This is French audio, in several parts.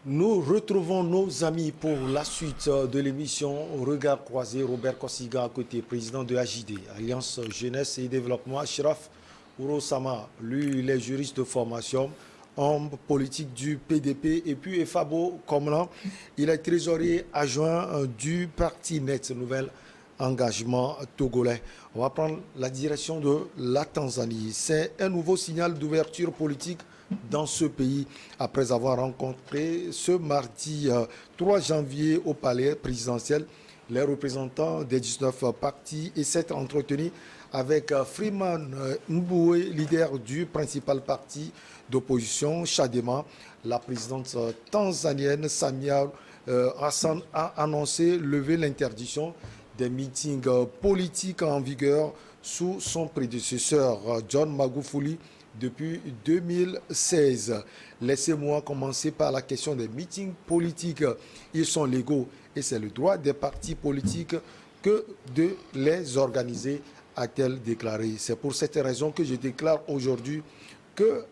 Nous retrouvons nos amis pour la suite de l'émission Regard croisé. Robert Kossiga à côté, président de AJD, Alliance Jeunesse et Développement. Ashraf Ourosama, lui, il est juriste de formation, homme politique du PDP. Et puis Efabo Komlan, il est trésorier adjoint du Parti Net, Nouvel Engagement Togolais. On va prendre la direction de la Tanzanie. C'est un nouveau signal d'ouverture politique dans ce pays après avoir rencontré ce mardi 3 janvier au palais présidentiel les représentants des 19 partis et s'être entretenu avec Freeman Mboué, leader du principal parti d'opposition, Chadema. La présidente tanzanienne Samia Hassan a annoncé lever l'interdiction des meetings politiques en vigueur sous son prédécesseur John Magufuli depuis 2016. Laissez-moi commencer par la question des meetings politiques. Ils sont légaux et c'est le droit des partis politiques que de les organiser, a-t-elle déclaré. C'est pour cette raison que je déclare aujourd'hui que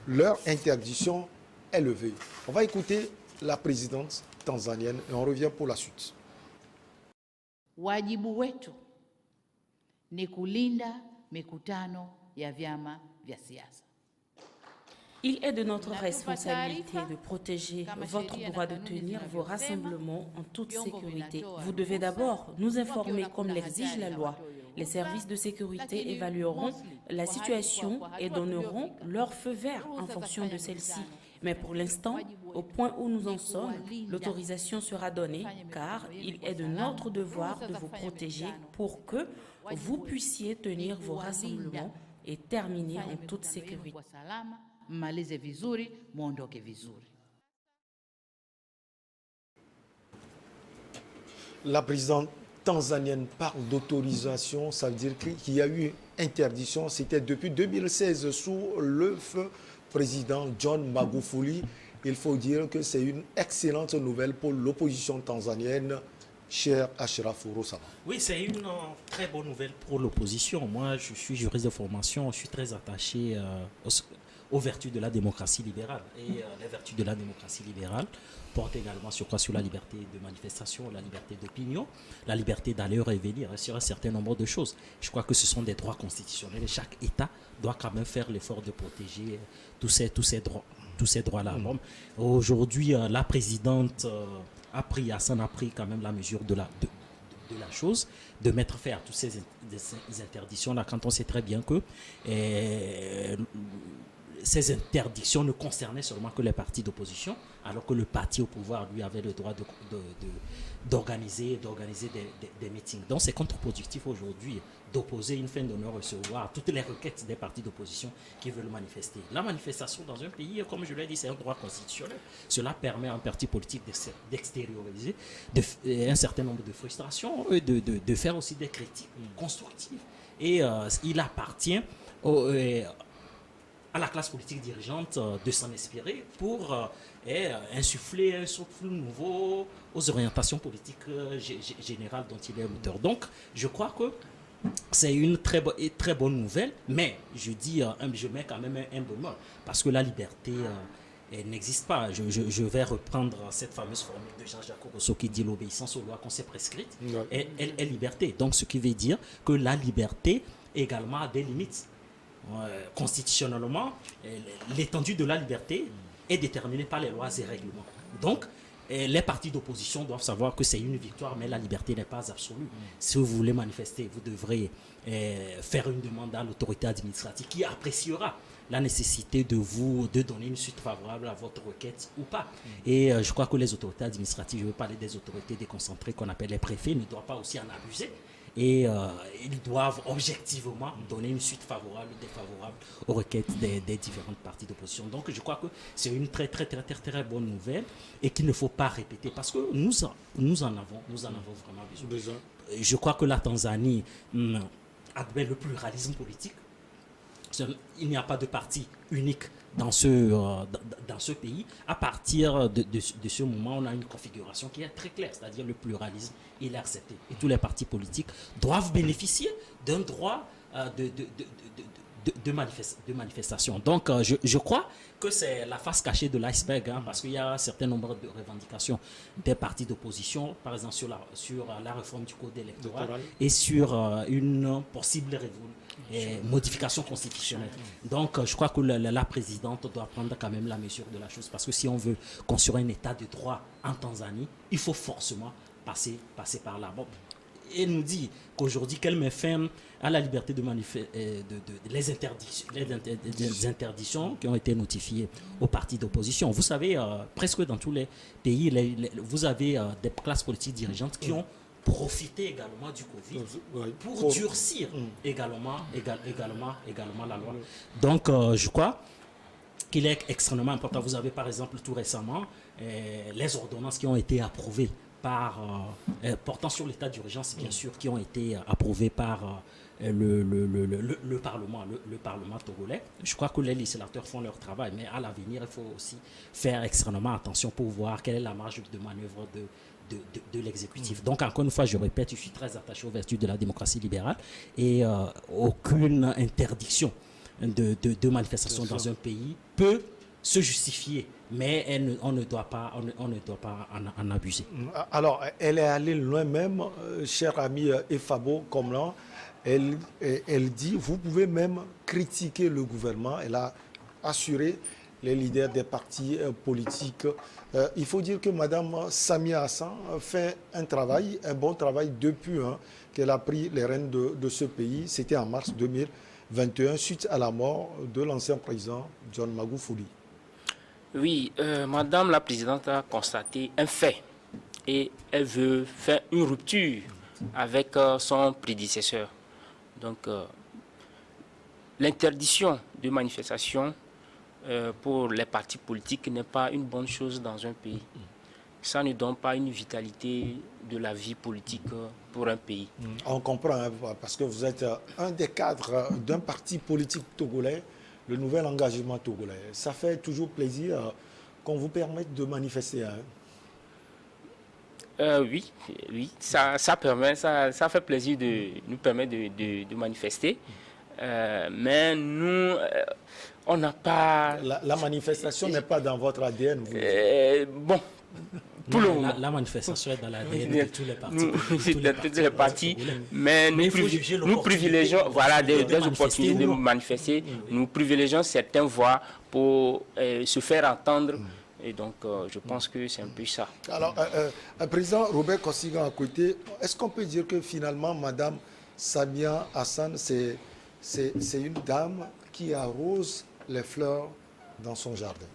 leur interdiction est levée. On va écouter la présidente tanzanienne et on revient pour la suite. Wajibu wetu ni kulinda mikutano ya vyama vya siasa. Il est de notre responsabilité de protéger votre droit de tenir vos rassemblements en toute sécurité. Vous devez d'abord nous informer comme l'exige la loi. Les services de sécurité évalueront la situation et donneront leur feu vert en fonction de celle-ci. Mais pour l'instant, au point où nous en sommes, l'autorisation sera donnée car il est de notre devoir de vous protéger pour que vous puissiez tenir vos rassemblements et terminer en toute sécurité. La présidente tanzanienne parle d'autorisation, ça veut dire qu'il y a eu interdiction, c'était depuis 2016 sous le feu président John Magufuli. Il faut dire que c'est une excellente nouvelle pour l'opposition tanzanienne, cher Ashraf Ourosama. Oui, c'est une très bonne nouvelle pour l'opposition. Moi, je suis juriste de formation, je suis très attaché aux vertus de la démocratie libérale. Et les vertus de la démocratie libérale portent également sur quoi? Sur la liberté de manifestation, la liberté d'opinion, la liberté d'aller et venir, sur un certain nombre de choses. Je crois que ce sont des droits constitutionnels et chaque État doit quand même faire l'effort de protéger tous ces droits-là. Aujourd'hui, la présidente Hassan a pris quand même la mesure de la chose, de mettre fin à toutes ces interdictions-là, quand on sait très bien que ces interdictions ne concernaient seulement que les partis d'opposition, alors que le parti au pouvoir, lui, avait le droit d'organiser des meetings. Donc c'est contre-productif aujourd'hui d'opposer une fin de non-recevoir à toutes les requêtes des partis d'opposition qui veulent manifester. La manifestation dans un pays, comme je l'ai dit, c'est un droit constitutionnel. Cela permet à un parti politique d'extérioriser un certain nombre de frustrations et de faire aussi des critiques constructives. Et il appartient à la classe politique dirigeante de s'en inspirer pour insuffler un souffle nouveau aux orientations politiques générales dont il est auteur. Donc, je crois que c'est une très bonne nouvelle, mais je mets quand même un bémol, parce que la liberté n'existe pas. Je vais reprendre cette fameuse formule de Jean-Jacques Rousseau qui dit l'obéissance aux lois qu'on s'est prescrites est liberté. Donc, ce qui veut dire que la liberté également a des limites. Constitutionnellement, l'étendue de la liberté est déterminée par les lois et règlements. Donc, les partis d'opposition doivent savoir que c'est une victoire, mais la liberté n'est pas absolue. Si vous voulez manifester, vous devrez faire une demande à l'autorité administrative qui appréciera la nécessité de donner une suite favorable à votre requête ou pas. Et je crois que les autorités administratives, je veux parler des autorités déconcentrées qu'on appelle les préfets, ne doivent pas aussi en abuser. Et ils doivent objectivement donner une suite favorable ou défavorable aux requêtes des différentes parties d'opposition. Donc je crois que c'est une très bonne nouvelle et qu'il ne faut pas répéter, parce que nous en avons vraiment besoin. Je crois que la Tanzanie admet le pluralisme politique. Il n'y a pas de parti unique dans ce pays. À partir de ce moment, on a une configuration qui est très claire, c'est-à-dire le pluralisme, il est accepté. Et tous les partis politiques doivent bénéficier d'un droit de manifestations. Donc, je crois que c'est la face cachée de l'iceberg, hein, parce qu'il y a un certain nombre de revendications des partis d'opposition, par exemple sur la réforme du code électoral et sur une possible modification constitutionnelle. Donc, je crois que la présidente doit prendre quand même la mesure de la chose, parce que si on veut construire un état de droit en Tanzanie, il faut forcément passer par là. Bon, et nous dit qu'aujourd'hui, qu'elle met fin à la liberté de manifester, les interdictions qui ont été notifiées aux partis d'opposition. Vous savez, presque dans tous les pays, vous avez des classes politiques dirigeantes qui ont profité également du Covid pour durcir également la loi. Donc, je crois qu'il est extrêmement important. Vous avez par exemple tout récemment les ordonnances qui ont été approuvées portant sur l'état d'urgence, bien sûr, qui ont été approuvées par le Parlement togolais. Je crois que les législateurs font leur travail, mais à l'avenir, il faut aussi faire extrêmement attention pour voir quelle est la marge de manœuvre de l'exécutif. Donc, encore une fois, je répète, je suis très attaché aux vertus de la démocratie libérale et aucune interdiction de manifestation dans un pays peut se justifier, mais on ne doit pas en abuser. Alors, elle est allée loin même, cher ami Efabo Komlan. Elle dit, vous pouvez même critiquer le gouvernement. Elle a assuré les leaders des partis politiques. Il faut dire que Mme Samia Hassan fait un bon travail depuis qu'elle a pris les rênes de ce pays. C'était en mars 2021, suite à la mort de l'ancien président John Magufuli. Oui, Madame la Présidente a constaté un fait et elle veut faire une rupture avec son prédécesseur. Donc, l'interdiction de manifestation pour les partis politiques n'est pas une bonne chose dans un pays. Ça ne donne pas une vitalité de la vie politique pour un pays. On comprend, hein, parce que vous êtes un des cadres d'un parti politique togolais, le nouvel engagement togolais. Ça fait toujours plaisir qu'on vous permette de manifester. Hein. Oui, ça fait plaisir nous permettre de manifester. Mais nous, on n'a pas... La manifestation n'est pas dans votre ADN, vous. Bon, pour le moment. La manifestation est dans l'ADN de tous les partis. Tous les partis, mais nous privilégions des opportunités de manifester. Nous privilégions certaines voix pour se faire entendre. Et donc, je pense que c'est un peu ça. Alors, président Robert Kosiga à côté, est-ce qu'on peut dire que finalement, Mme Samia Hassan, c'est une dame qui arrose les fleurs dans son jardin?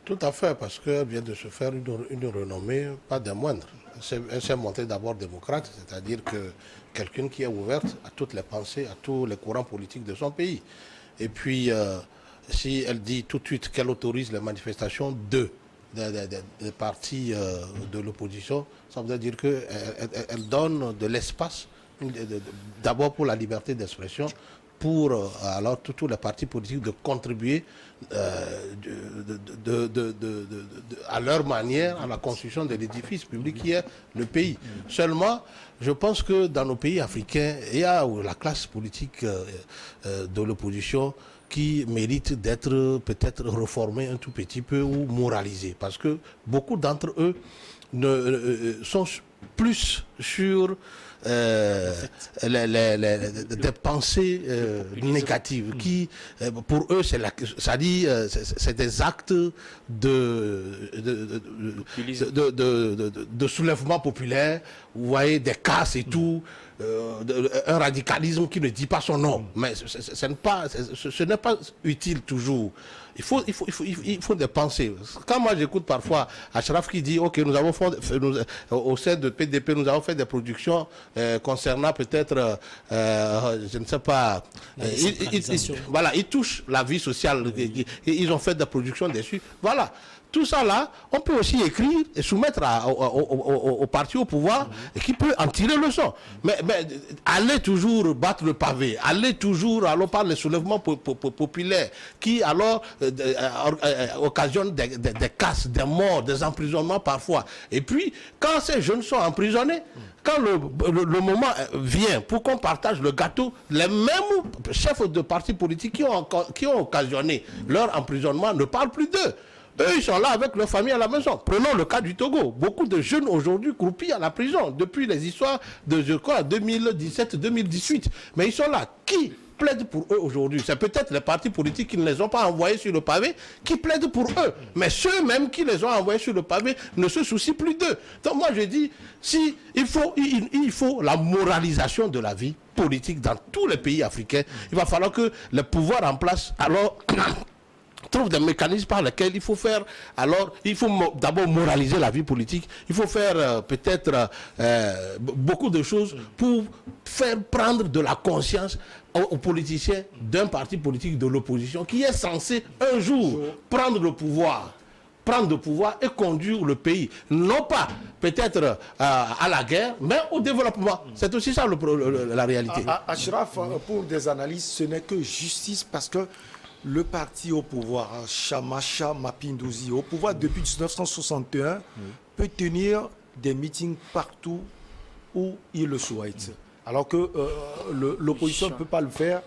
Tout à fait, parce qu'elle vient de se faire une renommée, pas des moindres. Elle s'est montrée d'abord démocrate, c'est-à-dire que quelqu'un qui est ouverte à toutes les pensées, à tous les courants politiques de son pays. Et puis, si elle dit tout de suite qu'elle autorise les manifestations des partis de l'opposition, ça veut dire qu'elle donne de l'espace, d'abord pour la liberté d'expression, pour alors tous les partis politiques de contribuer à leur manière à la construction de l'édifice public qui est le pays. Seulement, je pense que dans nos pays africains, il y a la classe politique de l'opposition qui mérite d'être peut-être réformée un tout petit peu ou moralisée, parce que beaucoup d'entre eux sont plus sur des pensées négatives qui, pour eux, c'est des actes de soulèvement populaire, vous voyez, des casses et tout, un radicalisme qui ne dit pas son nom. Mais ce n'est pas utile toujours. Il faut des pensées. Quand moi j'écoute parfois Achraf qui dit ok, nous avons au sein de PDP nous avons fait des productions concernant peut-être je ne sais pas, ils touchent la vie sociale, ils ont fait des productions dessus. Voilà. tout ça là, on peut aussi écrire et soumettre au parti au pouvoir et qui peut en tirer le son. Mais aller toujours battre le pavé, aller toujours alors par les soulèvements populaires qui alors occasionnent des casses, des morts, des emprisonnements parfois. Et puis, quand ces jeunes sont emprisonnés, quand le moment vient pour qu'on partage le gâteau, les mêmes chefs de partis politiques qui ont occasionné leur emprisonnement ne parlent plus d'eux. Eux, ils sont là avec leur famille à la maison. Prenons le cas du Togo. Beaucoup de jeunes aujourd'hui croupis à la prison depuis les histoires de 2017-2018. Mais ils sont là. Qui plaide pour eux aujourd'hui? C'est peut-être les partis politiques qui ne les ont pas envoyés sur le pavé qui plaident pour eux. Mais ceux-mêmes qui les ont envoyés sur le pavé ne se soucient plus d'eux. Donc moi je dis, il faut la moralisation de la vie politique dans tous les pays africains. Il va falloir que le pouvoir en place, alors... trouve des mécanismes par lesquels il faut faire. Alors, il faut d'abord moraliser la vie politique. Il faut faire peut-être beaucoup de choses pour faire prendre de la conscience aux politiciens d'un parti politique de l'opposition qui est censé un jour prendre le pouvoir et conduire le pays, non pas peut-être à la guerre, mais au développement. C'est aussi ça la réalité. Achraf, pour des analyses, ce n'est que justice parce que le parti au pouvoir, Chamacha Mapinduzi, au pouvoir depuis 1961, peut tenir des meetings partout où il le souhaite. Alors que l'opposition ne peut pas le faire.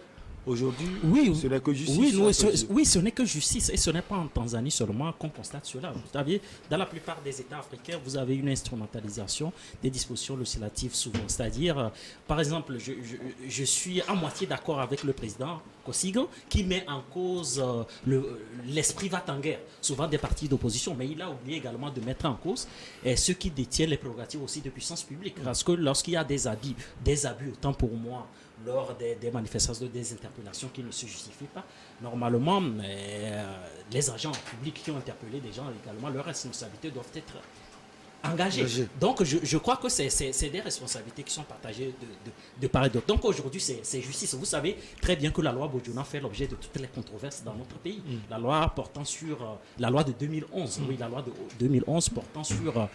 Aujourd'hui, ce n'est que justice. Oui, ce n'est que justice. Et ce n'est pas en Tanzanie seulement qu'on constate cela. Vous savez, dans la plupart des États africains, vous avez une instrumentalisation des dispositions législatives souvent. C'est-à-dire, par exemple, je suis à moitié d'accord avec le président Kosiga qui met en cause l'esprit va-t-en-guerre, souvent des partis d'opposition. Mais il a oublié également de mettre en cause ceux qui détiennent les prérogatives aussi de puissance publique. Parce que lorsqu'il y a des abus, autant pour moi, lors des manifestations, des interpellations qui ne se justifient pas, normalement, les agents publics qui ont interpellé des gens également, leurs responsabilités doivent être engagées. Donc, je crois que c'est des responsabilités qui sont partagées de part et d'autre. Donc, aujourd'hui, c'est justice. Vous savez très bien que la loi Bodjona fait l'objet de toutes les controverses dans notre pays. La loi portant sur... la loi de 2011, oui, la loi de 2011 portant sur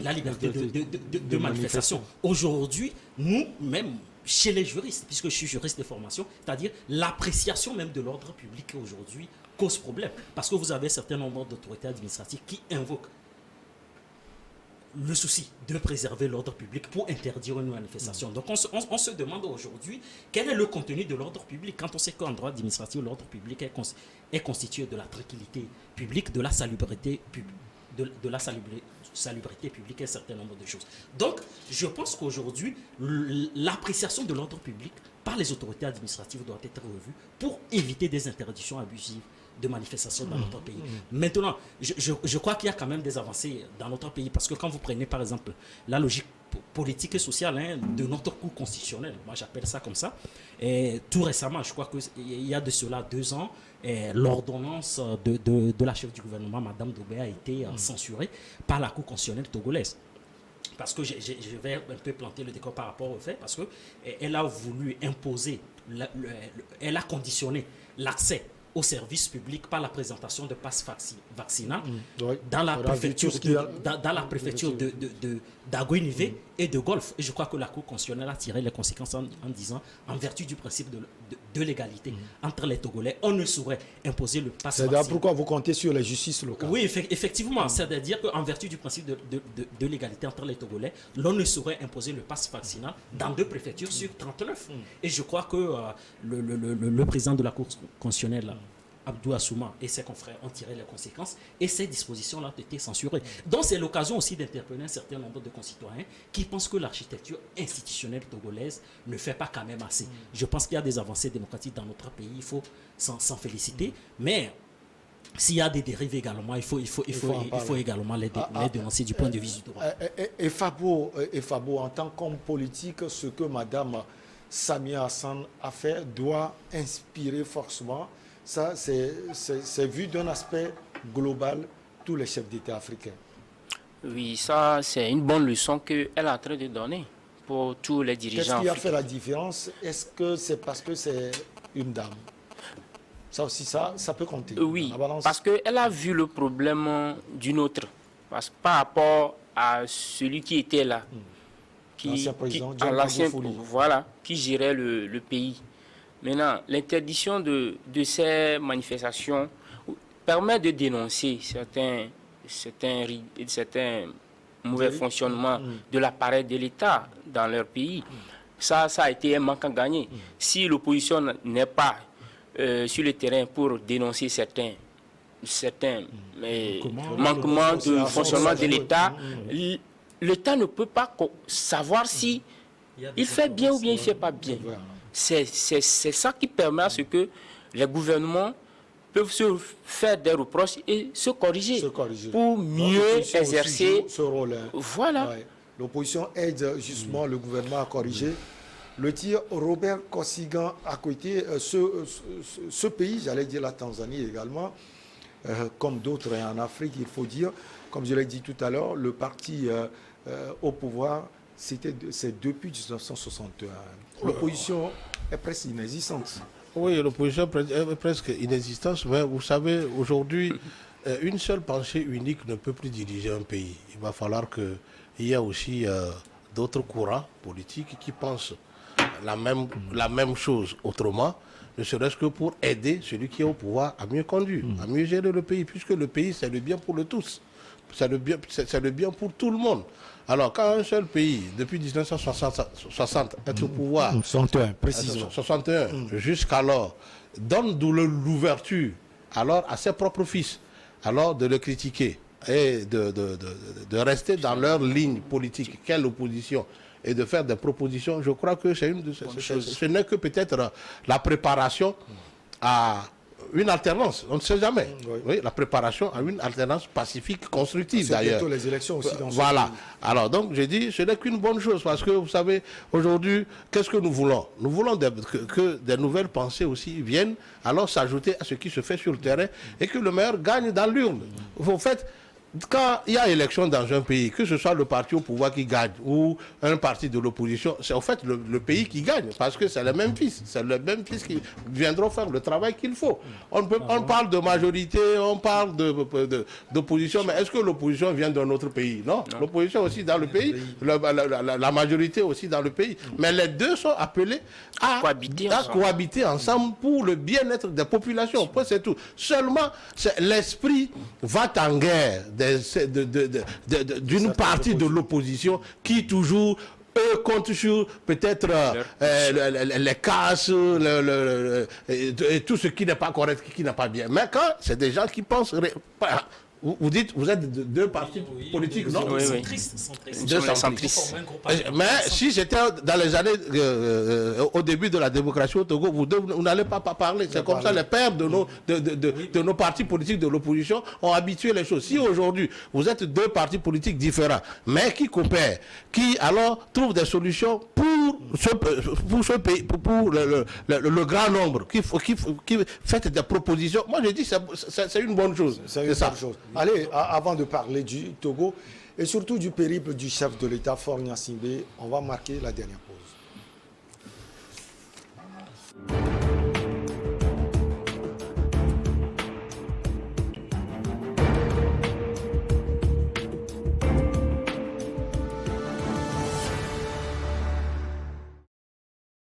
la liberté de manifestation. Aujourd'hui, nous, même chez les juristes, puisque je suis juriste de formation, c'est-à-dire l'appréciation même de l'ordre public aujourd'hui cause problème. Parce que vous avez un certain nombre d'autorités administratives qui invoquent le souci de préserver l'ordre public pour interdire une manifestation. Donc on se demande aujourd'hui quel est le contenu de l'ordre public quand on sait qu'en droit administratif, l'ordre public est constitué de la tranquillité publique, de la salubrité publique, de la salubrité publique et un certain nombre de choses. Donc, je pense qu'aujourd'hui, l'appréciation de l'ordre public par les autorités administratives doit être revue pour éviter des interdictions abusives de manifestations dans notre pays. Maintenant, je crois qu'il y a quand même des avancées dans notre pays parce que quand vous prenez par exemple la logique politique et sociale de notre cour constitutionnel, moi j'appelle ça comme ça, et tout récemment, je crois qu'il y a de cela 2 ans, l'ordonnance de la chef du gouvernement, Madame Doubé, a été censurée par la cour constitutionnelle togolaise. Parce que je vais un peu planter le décor par rapport au fait, parce qu'elle a voulu imposer, elle a conditionné l'accès au service public par la présentation de passes vaccinales dans la préfecture d'Aguinivé et de Golfe. Et je crois que la Cour constitutionnelle a tiré les conséquences en disant, en vertu du principe de l'égalité entre les Togolais, on ne saurait imposer le pass vaccinal. C'est pourquoi vous comptez sur la justice locale. Oui, effectivement. C'est-à-dire qu'en vertu du principe de l'égalité entre les Togolais, l'on ne saurait imposer le pass vaccinal dans 2 préfectures sur 39. Et je crois que le président de la Cour constitutionnelle, Abdou Assouma et ses confrères ont tiré les conséquences et ces dispositions-là ont été censurées. Donc c'est l'occasion aussi d'interpeller un certain nombre de concitoyens qui pensent que l'architecture institutionnelle togolaise ne fait pas quand même assez. Je pense qu'il y a des avancées démocratiques dans notre pays, il faut s'en féliciter, mais s'il y a des dérives également, il faut également les dénoncer du point de vue du droit. Et Fabo, en tant qu'homme politique, ce que Mme Samia Hassan a fait doit inspirer forcément. Ça, c'est vu d'un aspect global tous les chefs d'État africains. Oui, ça, c'est une bonne leçon qu'elle est en train de donner pour tous les dirigeants africains. Qu'est-ce qui a fait la différence? Est-ce que c'est parce que c'est une dame? Ça aussi, ça peut compter. Oui, La balance. parce qu'elle a vu le problème d'une autre. Parce que par rapport à celui qui était là, L'ancien président, qui, John Magufuli. voilà, qui gérait le pays. Maintenant, l'interdiction de ces manifestations permet de dénoncer certains mauvais fonctionnements de l'appareil de l'État dans leur pays. Ça a été un manque à gagner. Si l'opposition n'est pas sur le terrain pour dénoncer certains manquements de fonctionnement de l'État, l'État ne peut pas savoir si il fait bien ou bien il ne fait pas bien. C'est ça qui permet à ce que les gouvernements peuvent se faire des reproches et se corriger. Pour mieux exercer ce rôle. Voilà. Ouais. L'opposition aide justement le gouvernement à corriger. Le tir Robert Kosigan à côté, ce pays, j'allais dire la Tanzanie également, comme d'autres en Afrique, il faut dire, comme je l'ai dit tout à l'heure, le parti au pouvoir, c'est depuis 1961. L'opposition est presque inexistante. Oui, l'opposition est presque inexistante, mais vous savez, aujourd'hui, une seule pensée unique ne peut plus diriger un pays. Il va falloir qu'il y ait aussi d'autres courants politiques qui pensent la même chose autrement, ne serait-ce que pour aider celui qui est au pouvoir à mieux conduire, à mieux gérer le pays, puisque le pays, c'est le bien pour le tous. C'est le bien pour tout le monde. Alors, quand un seul pays, depuis 1960, est au pouvoir, 61, précisément. 61, jusqu'alors, donne l'ouverture alors à ses propres fils, alors de le critiquer et de rester dans leur ligne politique, qu'est l'opposition, et de faire des propositions, je crois que c'est ce n'est que peut-être la préparation à une alternance, on ne sait jamais. Oui, la préparation à une alternance pacifique, constructive d'ailleurs. Bientôt les élections aussi dans voilà. Alors donc j'ai dit, ce n'est qu'une bonne chose parce que vous savez, aujourd'hui, qu'est-ce que nous voulons? Nous voulons que des nouvelles pensées aussi viennent, alors s'ajouter à ce qui se fait sur le terrain et que le meilleur gagne dans l'urne. En fait, quand il y a élection dans un pays, que ce soit le parti au pouvoir qui gagne ou un parti de l'opposition, c'est en fait le pays qui gagne, parce que c'est les mêmes fils. C'est les mêmes fils qui viendront faire le travail qu'il faut. On parle de majorité, on parle d'opposition, mais est-ce que l'opposition vient d'un autre pays? Non. L'opposition aussi dans le pays, la majorité aussi dans le pays. Mais les deux sont appelés à cohabiter ensemble pour le bien-être des populations. C'est tout. Seulement, l'esprit va en guerre d'une partie de l'opposition qui toujours compte sur peut-être les casses et tout ce qui n'est pas correct, qui n'est pas bien. Mais quand c'est des gens qui pensent... Vous dites, vous êtes deux partis politiques, non? Oui, oui. Deux centristes. Mais si j'étais dans les années, au début de la démocratie au Togo, vous n'allez pas parler. C'est comme ça, les pères de nos partis politiques de l'opposition ont habitué les choses. Si aujourd'hui, vous êtes deux partis politiques différents, mais qui coopèrent, qui alors trouvent des solutions pour ce pays, pour le grand nombre, qui fait des propositions, moi je dis c'est une bonne chose. C'est ça. Allez, avant de parler du Togo et surtout du périple du chef de l'État, Faure Gnassingbé, on va marquer la dernière pause.